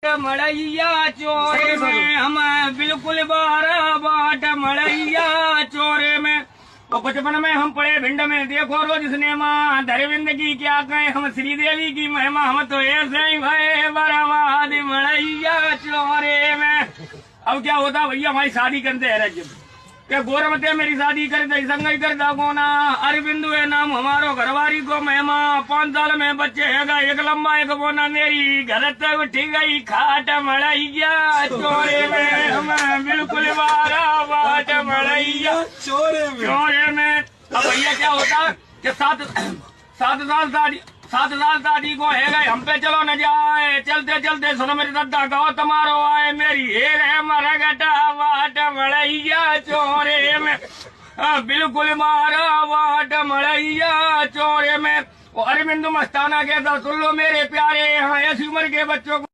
मड़ैया चोरे में हम बिल्कुल बारह बाट मड़ैया चोरे में। और बचपन में हम पढ़े भिंड में देखो रोज सिनेमा, धरविंद की क्या कहें हम श्रीदेवी की महिमा, हम तो ऐसे ही भय बर्बाद मड़ैया चोरे में। अब क्या होता भैया, हमारी शादी करते है जब क्या गोरमते मेरी शादी करते संग ही करता कोना। अरविंदु है नाम हमारो घरवारी को महिमा, 5 साल में बच्चे हैगा एक लंबा एक बोना। मेरी घर तक उठी गई खाट मड़ैया चोरे में, हम बिल्कुल बारह बाट मड़ैया चोरे में। अब भैया क्या होता कि 7 साल शादी को है गए हम पे चलो न जाए, चलते चलते सुनो मेरे दादा गाओ तुम्हारो आए। मेरी हेर है मरगटा वाट मड़ैया चोरे में, बिल्कुल मारा वाट मड़ैया चोरे में। और अरविंद मस्ताना कहता सुन लो मेरे प्यारे, यहाँ ऐसी उम्र के बच्चों को